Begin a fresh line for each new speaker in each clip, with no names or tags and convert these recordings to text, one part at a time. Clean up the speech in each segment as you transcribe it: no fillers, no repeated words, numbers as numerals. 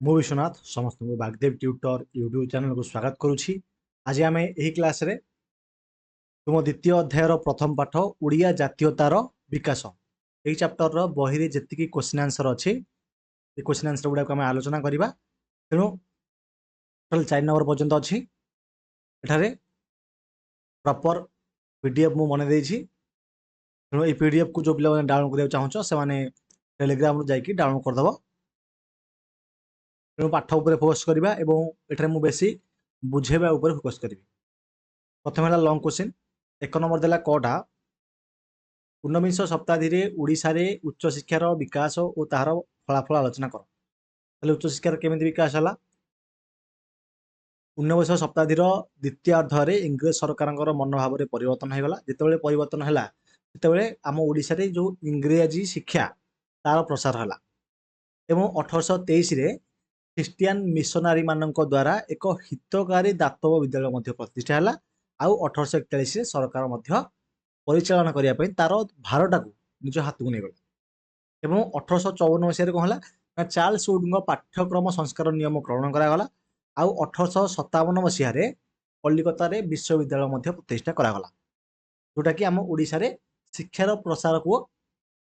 ମୁଁ ବିଶ୍ୱନାଥ ସମସ୍ତଙ୍କୁ ବାଗଦେବ tutor YouTube ଚ୍ୟାନେଲକୁ ସ୍ୱାଗତ କରୁଛି। ଆଜି ଆମେ ଏହି କ୍ଲାସରେ ତୁମ ଦ୍ୱିତୀୟ ଅଧ୍ୟାୟର ପ୍ରଥମ ପାଠ ଓଡ଼ିଆ ଜାତୀୟତାର ବିକାଶ ଏହି ଚାପ୍ଟରର ବହିରେ ଯେତିକି କ୍ୱେଶ୍ଚିନ୍ ଆନ୍ସର ଅଛି ଏ କ୍ୱେଶ୍ଚିନ୍ ଆନ୍ସର ଗୁଡ଼ାକୁ ଆମେ ଆଲୋଚନା କରିବା। ତେଣୁ ଟୋଟାଲ 4 ନମ୍ବର ପର୍ଯ୍ୟନ୍ତ ଅଛି। ଏଠାରେ ପ୍ରପର ପିଡିଏଫ୍ ମୁଁ ବନେଇ ଦେଇଛି। ତେଣୁ এই ପିଡିଏଫ୍କୁ ଯେଉଁ ପିଲାମାନେ ଡାଉନଲୋଡ୍ କରିବାକୁ ଚାହୁଁଛ ସେମାନେ ଟେଲିଗ୍ରାମରୁ ଯାଇକି ଡାଉନଲୋଡ୍ କରିଦେବ। ତେଣୁ ପାଠ ଉପରେ ଫୋକସ୍ କରିବା ଏବଂ ଏଠାରେ ମୁଁ ବେଶୀ ବୁଝେଇବା ଉପରେ ଫୋକସ୍ କରିବି। ପ୍ରଥମେ ହେଲା ଲଙ୍ଗ କ୍ୱେଶ୍ଚିନ୍। 1 ନମ୍ବର ଦେଲା କଟା ଊନବିଂଶ ଶତାବ୍ଦୀରେ ଓଡ଼ିଶାରେ ଉଚ୍ଚଶିକ୍ଷାର ବିକାଶ ଓ ତାହାର ଫଳାଫଳ ଆଲୋଚନା କର। ତାହେଲେ ଉଚ୍ଚଶିକ୍ଷାର କେମିତି ବିକାଶ ହେଲା? ଊନବିଂଶ ଶତାବ୍ଦୀର ଦ୍ୱିତୀୟାର୍ଦ୍ଧରେ ଇଂରେଜ ସରକାରଙ୍କର ମନୋଭାବରେ ପରିବର୍ତ୍ତନ ହୋଇଗଲା। ଯେତେବେଳେ ପରିବର୍ତ୍ତନ ହେଲା ସେତେବେଳେ ଆମ ଓଡ଼ିଶାରେ ଯେଉଁ ଇଂରାଜୀ ଶିକ୍ଷା ତାର ପ୍ରସାର ହେଲା ଏବଂ 1823ରେ ଖ୍ରୀଷ୍ଟିଆନ ମିଶନାରୀ ମାନଙ୍କ ଦ୍ୱାରା ଏକ ହିତକାରୀ ଦାତବ ବିଦ୍ୟାଳୟ ମଧ୍ୟ ପ୍ରତିଷ୍ଠା ହେଲା। ଆଉ 1841ରେ ସରକାର ମଧ୍ୟ ପରିଚାଳନା କରିବା ପାଇଁ ତାର ଭାରଟାକୁ ନିଜ ହାତକୁ ନେଇଗଲେ ଏବଂ 1854 ମସିହାରେ କ'ଣ ହେଲା ନା ଚାର୍ଲସ ଉଡଙ୍କ ପାଠ୍ୟକ୍ରମ ସଂସ୍କାର ନିୟମ ଗ୍ରହଣ କରାଗଲା। ଆଉ 1857 ମସିହାରେ କଲିକତାରେ ବିଶ୍ୱବିଦ୍ୟାଳୟ ମଧ୍ୟ ପ୍ରତିଷ୍ଠା କରାଗଲା, ଯୋଉଟାକି ଆମ ଓଡ଼ିଶାରେ ଶିକ୍ଷାର ପ୍ରସାରକୁ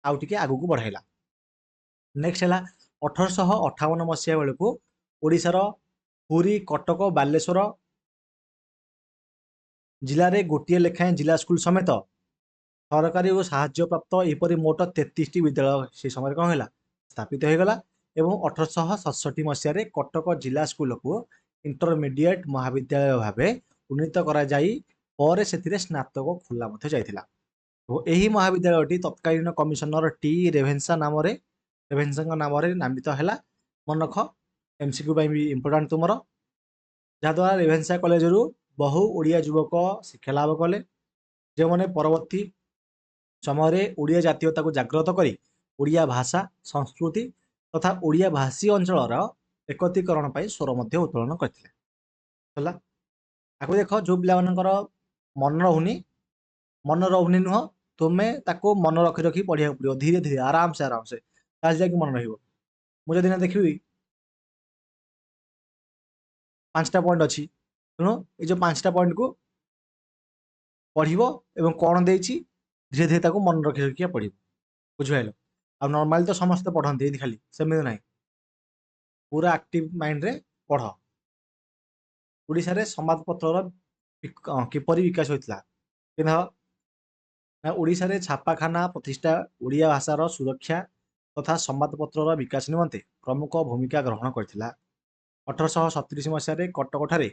ଆଉ ଟିକେ ଆଗକୁ ବଢ଼ାଇଲା। ନେକ୍ସଟ ହେଲା 1858 ମସିହା ବେଳକୁ ଓଡ଼ିଶାର ପୁରୀ, କଟକ, ବାଲେଶ୍ୱର ଜିଲ୍ଲାରେ ଗୋଟିଏ ଲେଖାଏଁ ଜିଲ୍ଲା ସ୍କୁଲ ସମେତ ସରକାରୀ ଓ ସାହାଯ୍ୟପ୍ରାପ୍ତ ଏହିପରି ମୋଟ 33ଟି ବିଦ୍ୟାଳୟ ସେହି ସମୟରେ କ'ଣ ହେଲା ସ୍ଥାପିତ ହୋଇଗଲା ଏବଂ 1867 ମସିହାରେ କଟକ ଜିଲ୍ଲା ସ୍କୁଲକୁ ଇଣ୍ଟରମିଡିଏଟ୍ ମହାବିଦ୍ୟାଳୟ ଭାବେ ଉନ୍ନୀତ କରାଯାଇ ପରେ ସେଥିରେ ସ୍ନାତକ ଖୋଲା ମଧ୍ୟ ଯାଇଥିଲା। ଓ ଏହି ମହାବିଦ୍ୟାଳୟଟି ତତ୍କାଳୀନ କମିଶନର ଟି ରେଭେନ୍ସାଙ୍କ ନାମରେ ନାମିତ ହେଲା। ମନେ ରଖ, ଏମସିକ୍ୟୁ ପାଇଁ ବି ଇମ୍ପୋର୍ଟାଣ୍ଟ ତୁମର। ଯାହାଦ୍ୱାରା ରେଭେନ୍ସା କଲେଜରୁ ବହୁ ଓଡ଼ିଆ ଯୁବକ ଶିକ୍ଷା ଲାଭ କଲେ, ଯେଉଁମାନେ ପରବର୍ତ୍ତୀ ସମୟରେ ଓଡ଼ିଆ ଜାତୀୟତାକୁ ଜାଗ୍ରତ କରି ଓଡ଼ିଆ ଭାଷା, ସଂସ୍କୃତି ତଥା ଓଡ଼ିଆ ଭାଷୀ ଅଞ୍ଚଳର ଏକତ୍ରୀକରଣ ପାଇଁ ସ୍ୱର ମଧ୍ୟ ଉତ୍ତୋଳନ କରିଥିଲେ। ହେଲା, ଆକୁ ଦେଖ, ଯେଉଁ ପିଲାମାନଙ୍କର ମନେ ରହୁନି ନୁହଁ, ତୁମେ ତାକୁ ମନେ ରଖି ରଖି ପଢ଼ିବାକୁ ପଡ଼ିବ, ଧୀରେ ଧୀରେ ଆରାମସେ ତାହେଲେ ଯାଇକି ମନେ ରହିବ। ମୁଁ ଯଦି ନା ଦେଖିବି 5ଟା ପଏଣ୍ଟ ଅଛି, ତେଣୁ ଏଇ ଯେଉଁ 5ଟା ପଏଣ୍ଟକୁ ପଢ଼ିବ ଏବଂ କ'ଣ ଦେଇଛି ଧୀରେ ଧୀରେ ତାକୁ ମନେ ରଖି ରଖିକା ପଢ଼ିବ। ବୁଝିପାରିଲ? ଆଉ ନର୍ମାଲି ତ ସମସ୍ତେ ପଢ଼ନ୍ତି, ଏମିତି ଖାଲି ସେମିତି ନାହିଁ, ପୁରା ଆକ୍ଟିଭ ମାଇଣ୍ଡରେ ପଢ଼। ଓଡ଼ିଶାରେ ସମ୍ବାଦପତ୍ରର କିପରି ବିକାଶ ହୋଇଥିଲା? କିନ୍ତୁ ନା ଓଡ଼ିଶାରେ ଛାପାଖାନା ପ୍ରତିଷ୍ଠା ଓଡ଼ିଆ ଭାଷାର ସୁରକ୍ଷା ତଥା ସମ୍ବାଦପତ୍ରର ବିକାଶ ନିମନ୍ତେ ପ୍ରମୁଖ ଭୂମିକା ଗ୍ରହଣ କରିଥିଲା। 1837 ମସିହାରେ କଟକଠାରେ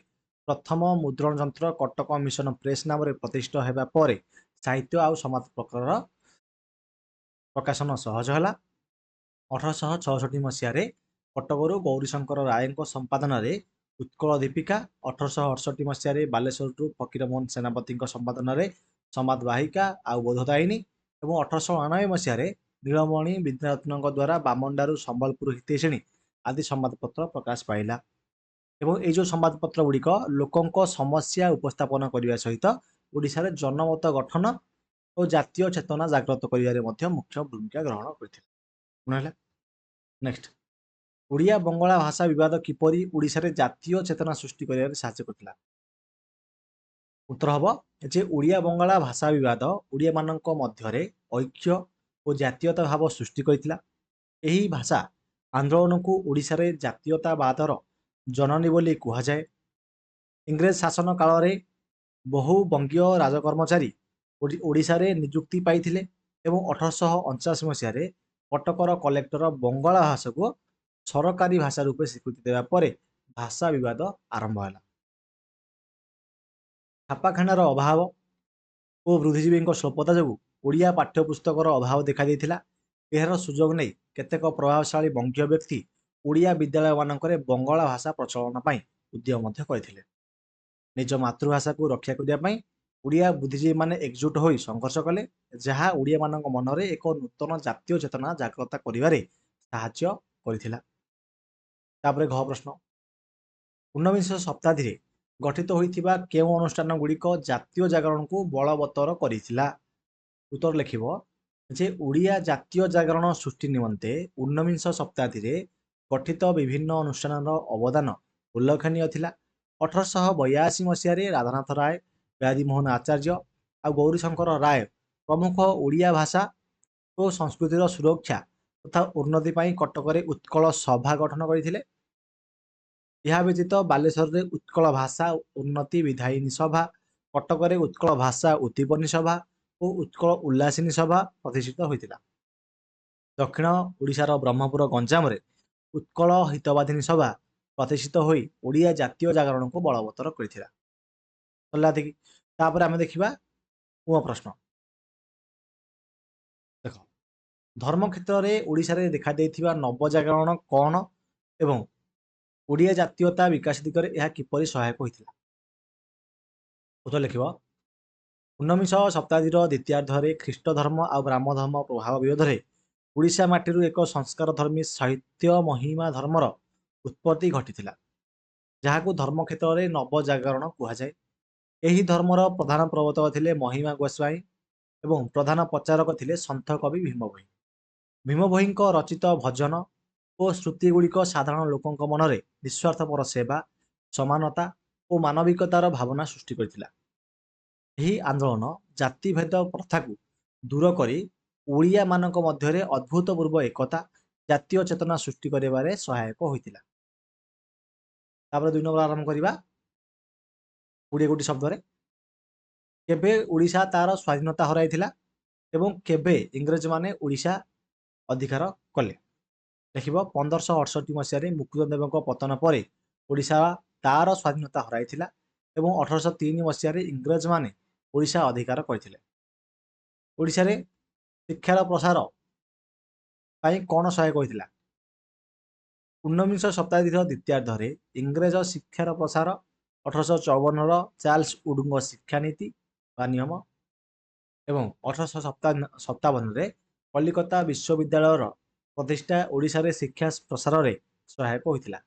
ପ୍ରଥମ ମୁଦ୍ରଣ ଯନ୍ତ୍ର କଟକ ମିଶନ ପ୍ରେସ୍ ନାମରେ ପ୍ରତିଷ୍ଠିତ ହେବା ପରେ ସାହିତ୍ୟ ଆଉ ସମ୍ବାଦପତ୍ରର ପ୍ରକାଶନ ସହଜ ହେଲା। 1866 ମସିହାରେ କଟକରୁ ଗୌରୀଶଙ୍କର ରାୟଙ୍କ ସମ୍ପାଦନାରେ ଉତ୍କଳ ଦୀପିକା, 1868 ମସିହାରେ ବାଲେଶ୍ୱରରୁ ଫକୀରମୋହନ ସେନାପତିଙ୍କ ସମ୍ପାଦନାରେ ସମ୍ବାଦବାହିକା ଆଉ ବୋଧଦାୟିନୀ ଏବଂ 1899 ମସିହାରେ ନୀଳମଣି ବିଦ୍ୟାରତ୍ନଙ୍କ ଦ୍ୱାରା ବାମଣ୍ଡାରୁ ସମ୍ବଲପୁର ହିତୈଷିଣୀ ଆଦି ସମ୍ବାଦପତ୍ର ପ୍ରକାଶ ପାଇଲା। ଏବଂ ଏଇ ଯେଉଁ ସମ୍ବାଦପତ୍ର ଗୁଡ଼ିକ ଲୋକଙ୍କ ସମସ୍ୟା ଉପସ୍ଥାପନ କରିବା ସହିତ ଓଡ଼ିଶାରେ ଜନମତ ଗଠନ ଓ ଜାତୀୟ ଚେତନା ଜାଗ୍ରତ କରିବାରେ ମଧ୍ୟ ମୁଖ୍ୟ ଭୂମିକା ଗ୍ରହଣ କରିଥିଲା। ହେଲା, ନେକ୍ସଟ, ଓଡ଼ିଆ ବଙ୍ଗଳା ଭାଷା ବିବାଦ କିପରି ଓଡ଼ିଶାରେ ଜାତୀୟ ଚେତନା ସୃଷ୍ଟି କରିବାରେ ସାହାଯ୍ୟ କରିଥିଲା? ଉତ୍ତର ହେବ ଯେ ଓଡ଼ିଆ ବଙ୍ଗଳା ଭାଷା ବିବାଦ ଓଡ଼ିଆମାନଙ୍କ ମଧ୍ୟରେ ଐକ୍ୟ ଓ ଜାତୀୟତା ଭାବ ସୃଷ୍ଟି କରିଥିଲା। ଏହି ଭାଷା ଆନ୍ଦୋଳନକୁ ଓଡ଼ିଶାରେ ଜାତୀୟତାବାଦର ଜନନୀ ବୋଲି କୁହାଯାଏ। ଇଂରେଜ ଶାସନ କାଳରେ ବହୁ ବଙ୍ଗୀୟ ରାଜକର୍ମଚାରୀ ଓଡ଼ିଶାରେ ନିଯୁକ୍ତି ପାଇଥିଲେ ଏବଂ 1889 ମସିହାରେ କଟକର କଲେକ୍ଟର ବଙ୍ଗଳା ଭାଷାକୁ ସରକାରୀ ଭାଷା ରୂପେ ସ୍ୱୀକୃତି ଦେବା ପରେ ଭାଷା ବିବାଦ ଆରମ୍ଭ ହେଲା। ଛାପାଖାନାର ଅଭାବ ଓ ବୁଦ୍ଧିଜୀବୀଙ୍କ ସ୍ୱଳ୍ପତା ଯୋଗୁଁ ଓଡ଼ିଆ ପାଠ୍ୟପୁସ୍ତକର ଅଭାବ ଦେଖାଦେଇଥିଲା। ଏହାର ସୁଯୋଗ ନେଇ କେତେକ ପ୍ରଭାବଶାଳୀ ବଙ୍ଗୀୟ ବ୍ୟକ୍ତି ଓଡ଼ିଆ ବିଦ୍ୟାଳୟମାନଙ୍କରେ ବଙ୍ଗଳା ଭାଷା ପ୍ରଚଳନ ପାଇଁ ଉଦ୍ୟମ ମଧ୍ୟ କରିଥିଲେ। ନିଜ ମାତୃଭାଷାକୁ ରକ୍ଷା କରିବା ପାଇଁ ଓଡ଼ିଆ ବୁଦ୍ଧିଜୀବୀମାନେ ଏକଜୁଟ ହୋଇ ସଂଘର୍ଷ କଲେ, ଯାହା ଓଡ଼ିଆମାନଙ୍କ ମନରେ ଏକ ନୂତନ ଜାତୀୟ ଚେତନା ଜାଗ୍ରତ କରିବାରେ ସାହାଯ୍ୟ କରିଥିଲା। ତାପରେ ଘ ପ୍ରଶ୍ନ, ଊନବିଂଶ ଶତାବ୍ଦୀରେ ଗଠିତ ହୋଇଥିବା କେଉଁ ଅନୁଷ୍ଠାନ ଗୁଡ଼ିକ ଜାତୀୟ ଜାଗରଣକୁ ବଳବତ୍ତର କରିଥିଲା? ଉତ୍ତର ଲେଖିବ ଯେ ଓଡ଼ିଆ ଜାତୀୟ ଜାଗରଣ ସୃଷ୍ଟି ନିମନ୍ତେ ଊନବିଂଶ ଶତାବ୍ଦୀରେ ଗଠିତ ବିଭିନ୍ନ ଅନୁଷ୍ଠାନର ଅବଦାନ ଉଲ୍ଲେଖନୀୟ ଥିଲା। 1882 ମସିହାରେ ରାଧାନାଥ ରାୟ, ବ୍ୟାରୀମୋହନ ଆଚାର୍ଯ୍ୟ ଆଉ ଗୌରୀଶଙ୍କର ରାୟ ପ୍ରମୁଖ ଓଡ଼ିଆ ଭାଷା ଓ ସଂସ୍କୃତିର ସୁରକ୍ଷା ତଥା ଉନ୍ନତି ପାଇଁ କଟକରେ ଉତ୍କଳ ସଭା ଗଠନ କରିଥିଲେ। ଏହା ବ୍ୟତୀତ ବାଲେଶ୍ୱରରେ ଉତ୍କଳ ଭାଷା ଉନ୍ନତି ବିଧାୟିନୀ ସଭା, କଟକରେ ଉତ୍କଳ ଭାଷା ଉଦ୍ଦୀପନୀ ସଭା ଓ ଉତ୍କଳ ଉଲ୍ଲାସିନୀ ସଭା ପ୍ରତିଷ୍ଠିତ ହୋଇଥିଲା। ଦକ୍ଷିଣ ଓଡ଼ିଶାର ବ୍ରହ୍ମପୁର ଗଞ୍ଜାମରେ ଉତ୍କଳ ହିତବାଦିନୀ ସଭା ପ୍ରତିଷ୍ଠିତ ହୋଇ ଓଡ଼ିଆ ଜାତୀୟ ଜାଗରଣକୁ ବଳବତ୍ତର କରିଥିଲା। ସରିଲା ଏତିକି। ତାପରେ ଆମେ ଦେଖିବା ପୁଅ ପ୍ରଶ୍ନ। ଦେଖ, ଧର୍ମ କ୍ଷେତ୍ରରେ ଓଡ଼ିଶାରେ ଦେଖାଦେଇଥିବା ନବଜାଗରଣ କ'ଣ ଏବଂ ଓଡ଼ିଆ ଜାତୀୟତା ବିକାଶ ଦିଗରେ ଏହା କିପରି ସହାୟକ ହୋଇଥିଲା? ଉତ୍ତର ଲେଖିବ। 19 ଶତାବ୍ଦୀର ଦ୍ୱିତୀୟାର୍ଦ୍ଧରେ ଖ୍ରୀଷ୍ଟ ଧର୍ମ ଆଉ ବ୍ରାହ୍ମ ଧର୍ମ ପ୍ରଭାବ ବିରୋଧରେ ଓଡ଼ିଶା ମାଟିରୁ ଏକ ସଂସ୍କାରଧର୍ମୀ ସାହିତ୍ୟ ମହିମା ଧର୍ମର ଉତ୍ପତ୍ତି ଘଟିଥିଲା, ଯାହାକୁ ଧର୍ମ କ୍ଷେତ୍ରରେ ନବଜାଗରଣ କୁହାଯାଏ। ଏହି ଧର୍ମର ପ୍ରଧାନ ପ୍ରବର୍ତ୍ତକ ଥିଲେ ମହିମା ଗୋସ୍ୱାମୀ ଏବଂ ପ୍ରଧାନ ପ୍ରଚାରକ ଥିଲେ ସନ୍ଥ କବି ଭୀମ ଭୋଇ। ଭୀମ ଭୋଇଙ୍କ ରଚିତ ଭଜନ ଓ ସ୍ମୃତିଗୁଡ଼ିକ ସାଧାରଣ ଲୋକଙ୍କ ମନରେ ନିଃସ୍ୱାର୍ଥପର ସେବା, ସମାନତା ଓ ମାନବିକତାର ଭାବନା ସୃଷ୍ଟି କରିଥିଲା। ଏହି ଆନ୍ଦୋଳନ ଜାତିଭେଦ ପ୍ରଥାକୁ ଦୂର କରି ଓଡ଼ିଆମାନଙ୍କ ମଧ୍ୟରେ ଅଦ୍ଭୁତପୂର୍ବ ଏକତା, ଜାତୀୟ ଚେତନା ସୃଷ୍ଟି କରିବାରେ ସହାୟକ ହୋଇଥିଲା। ତାପରେ 2 ନମ୍ବର ଆରମ୍ଭ କରିବା 20 ଶବ୍ଦରେ। କେବେ ଓଡ଼ିଶା ତାର ସ୍ୱାଧୀନତା ହରାଇଥିଲା ଏବଂ କେବେ ଇଂରେଜମାନେ ଓଡ଼ିଶା ଅଧିକାର କଲେ? ଦେଖିବ 1568 ମସିହାରେ ମୁକୁନ୍ଦଦେବଙ୍କ ପତନ ପରେ ଓଡ଼ିଶା ତାର ସ୍ୱାଧୀନତା ହରାଇଥିଲା ଏବଂ 1803 ମସିହାରେ ଇଂରେଜମାନେ ଓଡ଼ିଶା ଅଧିକାର କରିଥିଲେ। ଓଡ଼ିଶାରେ ଶିକ୍ଷାର ପ୍ରସାର ପାଇଁ କ'ଣ ସହାୟକ ହୋଇଥିଲା? 19 ଶତାବ୍ଦୀର ଦ୍ୱିତୀୟାର୍ଦ୍ଧରେ ଇଂରେଜ ଶିକ୍ଷାର ପ୍ରସାର, 1854ର ଚାର୍ଲ୍ସ ଉଡ୍ଙ୍କ ଶିକ୍ଷାନୀତି ବା ନିୟମ ଏବଂ 1857ରେ କଲିକତା ବିଶ୍ୱବିଦ୍ୟାଳୟର ପ୍ରତିଷ୍ଠା ଓଡ଼ିଶାରେ ଶିକ୍ଷା ପ୍ରସାରରେ ସହାୟକ ହୋଇଥିଲା।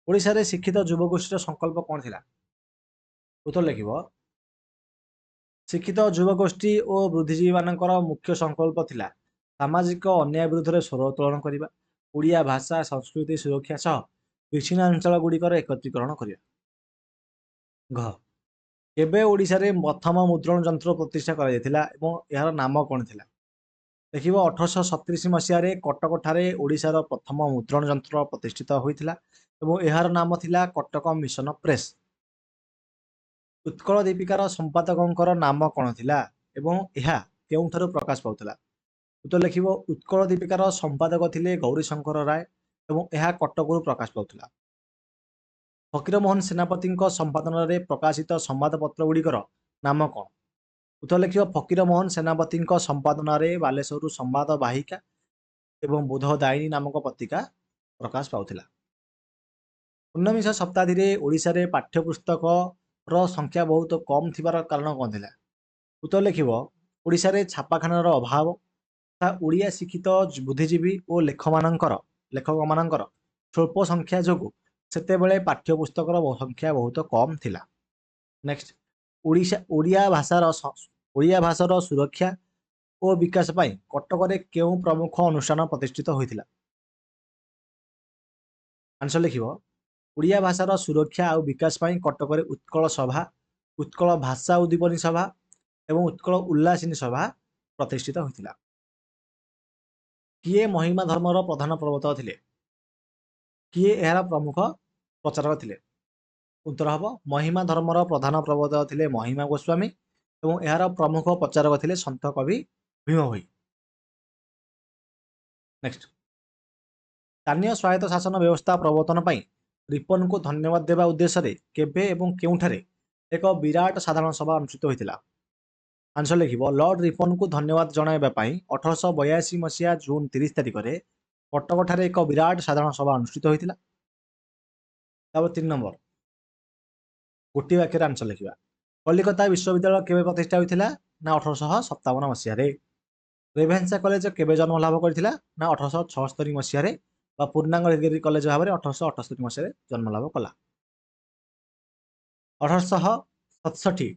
ଓଡ଼ିଶାରେ ଶିକ୍ଷିତ ଯୁବଗୋଷ୍ଠୀର ସଂକଳ୍ପ କ'ଣ ଥିଲା? ଉତ୍ତର ଲେଖିବ। ଶିକ୍ଷିତ ଯୁବଗୋଷ୍ଠୀ ଓ ବୁଦ୍ଧିଜୀବୀମାନଙ୍କର ମୁଖ୍ୟ ସଂକଳ୍ପ ଥିଲା ସାମାଜିକ ଅନ୍ୟାୟ ବିରୁଦ୍ଧରେ ସ୍ୱର ଉତ୍ତୋଳନ କରିବା, ଓଡ଼ିଆ ଭାଷା ସଂସ୍କୃତି ସୁରକ୍ଷା ସହ ବିଚ୍ଛିନ୍ନାଞ୍ଚଳ ଗୁଡ଼ିକର ଏକତ୍ରୀକରଣ କରିବା। ଘ, କେବେ ଓଡ଼ିଶାରେ ପ୍ରଥମ ମୁଦ୍ରଣ ଯନ୍ତ୍ର ପ୍ରତିଷ୍ଠା କରାଯାଇଥିଲା ଏବଂ ଏହାର ନାମ କ'ଣ ଥିଲା? ଦେଖିବ 1837 ମସିହାରେ କଟକଠାରେ ଓଡ଼ିଶାର ପ୍ରଥମ ମୁଦ୍ରଣ ଯନ୍ତ୍ର ପ୍ରତିଷ୍ଠିତ ହୋଇଥିଲା ଏବଂ ଏହାର ନାମ ଥିଲା କଟକ ମିଶନ ପ୍ରେସ୍। ଉତ୍କଳ ଦୀପିକାର ସମ୍ପାଦକଙ୍କର ନାମ କ'ଣ ଥିଲା ଏବଂ ଏହା କେଉଁଠାରୁ ପ୍ରକାଶ ପାଉଥିଲା? ଉତ୍ତର ଲେଖିବ। ଉତ୍କଳ ଦୀପିକାର ସମ୍ପାଦକ ଥିଲେ ଗୌରୀଶଙ୍କର ରାୟ ଏବଂ ଏହା କଟକରୁ ପ୍ରକାଶ ପାଉଥିଲା। ଫକୀରମୋହନ ସେନାପତିଙ୍କ ସମ୍ପାଦନାରେ ପ୍ରକାଶିତ ସମ୍ବାଦପତ୍ରଗୁଡ଼ିକର ନାମ କ'ଣ? ଉତ୍ତର ଲେଖିବ। ଫକୀରମୋହନ ସେନାପତିଙ୍କ ସମ୍ପାଦନାରେ ବାଲେଶ୍ୱରରୁ ସମ୍ବାଦ ବାହିକା ଏବଂ ବୁଧ ଦାଇନୀ ନାମକ ପତ୍ରିକା ପ୍ରକାଶ ପାଉଥିଲା। 19 ଶତାବ୍ଦୀରେ ଓଡ଼ିଶାରେ ପାଠ୍ୟପୁସ୍ତକର ସଂଖ୍ୟା ବହୁତ କମ୍ ଥିବାର କାରଣ କ'ଣ ଥିଲା? ଉତ୍ତର ଲେଖିବ। ଓଡ଼ିଶାରେ ଛାପାଖାନାର ଅଭାବ ତଥା ଓଡ଼ିଆ ଶିକ୍ଷିତ ବୁଦ୍ଧିଜୀବୀ ଓ ଲେଖକମାନଙ୍କର ସ୍ୱଳ୍ପ ସଂଖ୍ୟା ଯୋଗୁଁ ସେତେବେଳେ ପାଠ୍ୟପୁସ୍ତକର ସଂଖ୍ୟା ବହୁତ କମ୍ ଥିଲା। ନେକ୍ସଟ, ଓଡ଼ିଆ ଭାଷାର ସୁରକ୍ଷା ଓ ବିକାଶ ପାଇଁ କଟକରେ କେଉଁ ପ୍ରମୁଖ ଅନୁଷ୍ଠାନ ପ୍ରତିଷ୍ଠିତ ହୋଇଥିଲା? ଆନ୍ସର ଲେଖିବ। ଓଡ଼ିଆ ଭାଷାର ସୁରକ୍ଷା ଆଉ ବିକାଶ ପାଇଁ କଟକରେ ଉତ୍କଳ ସଭା, ଉତ୍କଳ ଭାଷା ଉଦ୍ଦୀପନୀ ସଭା ଏବଂ ଉତ୍କଳ ଉଲ୍ଲାସିନୀ ସଭା ପ୍ରତିଷ୍ଠିତ ହୋଇଥିଲା। କିଏ ମହିମା ଧର୍ମର ପ୍ରଧାନ ପ୍ରବର୍ତ୍ତକ ଥିଲେ? କିଏ ଏହାର ପ୍ରମୁଖ ପ୍ରଚାରକ ଥିଲେ? ଉତ୍ତର ହେବ ମହିମା ଧର୍ମର ପ୍ରଧାନ ପ୍ରବର୍ତ୍ତକ ଥିଲେ ମହିମା ଗୋସ୍ୱାମୀ ଏବଂ ଏହାର ପ୍ରମୁଖ ପ୍ରଚାରକ ଥିଲେ ସନ୍ଥ କବି ଭୀମ ଭୋଇ। ନେକ୍ସଟ, ସ୍ଥାନୀୟ ସ୍ୱାୟତ୍ତ ଶାସନ ବ୍ୟବସ୍ଥା ପ୍ରବର୍ତ୍ତନ ପାଇଁ ରିପନଙ୍କୁ ଧନ୍ୟବାଦ ଦେବା ଉଦ୍ଦେଶ୍ୟରେ କେବେ ଏବଂ କେଉଁଠାରେ ଏକ ବିରାଟ ସାଧାରଣ ସଭା ଅନୁଷ୍ଠିତ ହୋଇଥିଲା? ଆନ୍ସର ଲେଖିବ। ଲର୍ଡ ରିପନଙ୍କୁ ଧନ୍ୟବାଦ ଜଣାଇବା ପାଇଁ 1882 ମସିହା ଜୁନ 30 ତାରିଖରେ କଟକଠାରେ ଏକ ବିରାଟ ସାଧାରଣ ସଭା ଅନୁଷ୍ଠିତ ହୋଇଥିଲା। ତାପରେ 3 ନମ୍ବର, ଗୋଟିଏ ବାକ୍ୟରେ ଆନ୍ସର ଲେଖିବା। କଲିକତା ବିଶ୍ୱବିଦ୍ୟାଳୟ କେବେ ପ୍ରତିଷ୍ଠା ହୋଇଥିଲା? ନା 1857 ମସିହାରେ। ରେଭେନ୍ସା କଲେଜ କେବେ ଜନ୍ମ ଲାଭ କରିଥିଲା? ନା 1876 ମସିହାରେ ବା ପୂର୍ଣ୍ଣାଙ୍ଗ ଡିଗ୍ରୀ କଲେଜ ଭାବରେ 1878 ମସିହାରେ ଜନ୍ମ ଲାଭ କଲା। 1867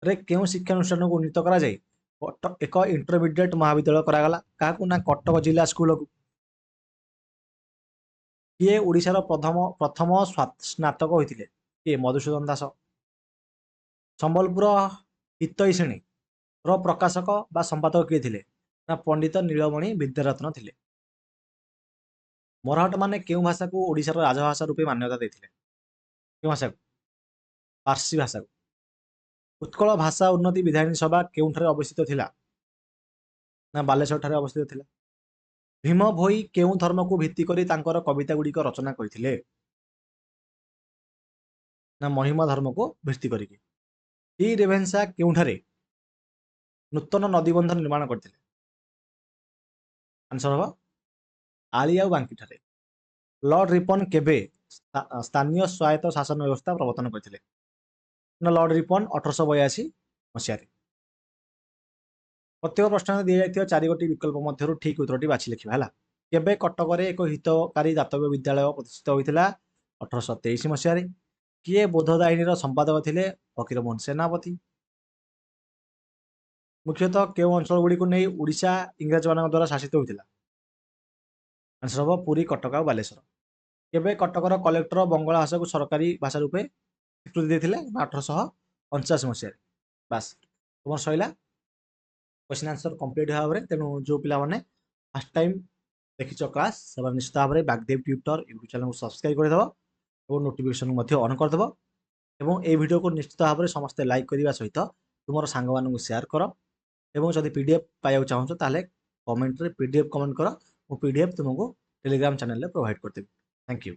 ରେ କେଉଁ ଶିକ୍ଷାନୁଷ୍ଠାନକୁ ଉନ୍ନୀତ କରାଯାଇ ଏକ ଇଣ୍ଟରମିଡିଏଟ୍ ମହାବିଦ୍ୟାଳୟ କରାଗଲା? କାହାକୁ? ନା କଟକ ଜିଲ୍ଲା ସ୍କୁଲକୁ। କିଏ ଓଡ଼ିଶାର ପ୍ରଥମ ସ୍ନାତକ ହୋଇଥିଲେ? କିଏ? ମଧୁସୂଦନ ଦାସ। ସମ୍ବଲପୁର ହିତୈଷିଣୀର ପ୍ରକାଶକ ବା ସମ୍ପାଦକ କିଏ ଥିଲେ? ନା ପଣ୍ଡିତ ନୀଳମଣି ବିଦ୍ୟାରତ୍ନ ଥିଲେ। ମରହଟ ମାନେ କେଉଁ ଭାଷାକୁ ଓଡ଼ିଶାର ରାଜଭାଷା ରୂପେ ମାନ୍ୟତା ଦେଇଥିଲେ? କେଉଁ ଭାଷାକୁ? ପାର୍ସୀ ଭାଷାକୁ। ଉତ୍କଳ ଭାଷା ଉନ୍ନତି ବିଧାୟିନୀ ସଭା କେଉଁଠାରେ ଅବସ୍ଥିତ ଥିଲା? ନା ବାଲେଶ୍ୱର ଠାରେ ଅବସ୍ଥିତ ଥିଲା। ଭୀମ ଭୋଇ କେଉଁ ଧର୍ମକୁ ଭିତ୍ତି କରି ତାଙ୍କର କବିତା ଗୁଡ଼ିକ ରଚନା କରିଥିଲେ? ନା ମହିମା ଧର୍ମକୁ ଭିତ୍ତି କରିକି। ଟି ରେଭେନ୍ସା କେଉଁଠାରେ ନୂତନ ନଦୀବନ୍ଧ ନିର୍ମାଣ କରିଥିଲେ? ଆନ୍ସର ହବ ଆଳି ଆଉ ବାଙ୍କିଠାରେ। ଲର୍ଡ ରିପନ କେବେ ସ୍ଥାନୀୟ ସ୍ୱାୟତ୍ତ ଶାସନ ବ୍ୟବସ୍ଥା ପ୍ରବର୍ତ୍ତନ କରିଥିଲେ? ନା ଲର୍ଡ ରିପନ 1882 ମସିହାରେ। ପ୍ରତ୍ୟେକ ପ୍ରଶ୍ନରେ ଦିଆଯାଇଥିବା 4ଟି ବିକଳ୍ପ ମଧ୍ୟରୁ ଠିକ୍ ଉତ୍ତରଟି ବାଛି ଲେଖିବା ହେଲା। କେବେ କଟକରେ ଏକ ହିତକାରୀ ଦାତବ୍ୟ ବିଦ୍ୟାଳୟ ପ୍ରତିଷ୍ଠିତ ହୋଇଥିଲା? 1823 ମସିହାରେ। କିଏ ବୋଧଦାୟିନୀର ସମ୍ପାଦକ ଥିଲେ? ଫକୀରମୋହନ ସେନାପତି। ମୁଖ୍ୟତଃ କେଉଁ ଅଞ୍ଚଳ ଗୁଡ଼ିକୁ ନେଇ ଓଡ଼ିଶା ଇଂରେଜମାନଙ୍କ ଦ୍ୱାରା ଶାସିତ ହୋଇଥିଲା? ଆନ୍ସର ହବ ପୁରୀ, କଟକ ଆଉ ବାଲେଶ୍ୱର। କେବେ କଟକର କଲେକ୍ଟର ବଙ୍ଗଳା ଭାଷାକୁ ସରକାରୀ ଭାଷା ରୂପେ ସ୍ୱୀକୃତି ଦେଇଥିଲେ? 1859 ମସିହାରେ। ବାସ୍ ତୁମର ସରିଲା क्वेश्चन आंसर कंप्लीट भाव में। तेणु जो पिलाने फर्स्ट टाइम देखिच क्लास से निश्चित भाव में बागदेव ट्यूटर यूट्यूब चैनल को सब्सक्राइब करदेव और नोटिफिकेशन ऑन करदेव और ये वीडियो को निश्चित भाव में समस्ते लाइक करने सहित तुम सांग मान शेयर कर और जब पीडीएफ पाइबा चाहो ताले कमेंट रे पीडीएफ कमेंट कर पीडीएफ तुमको टेलीग्राम चैनल प्रोवाइड करदेवी। Thank you.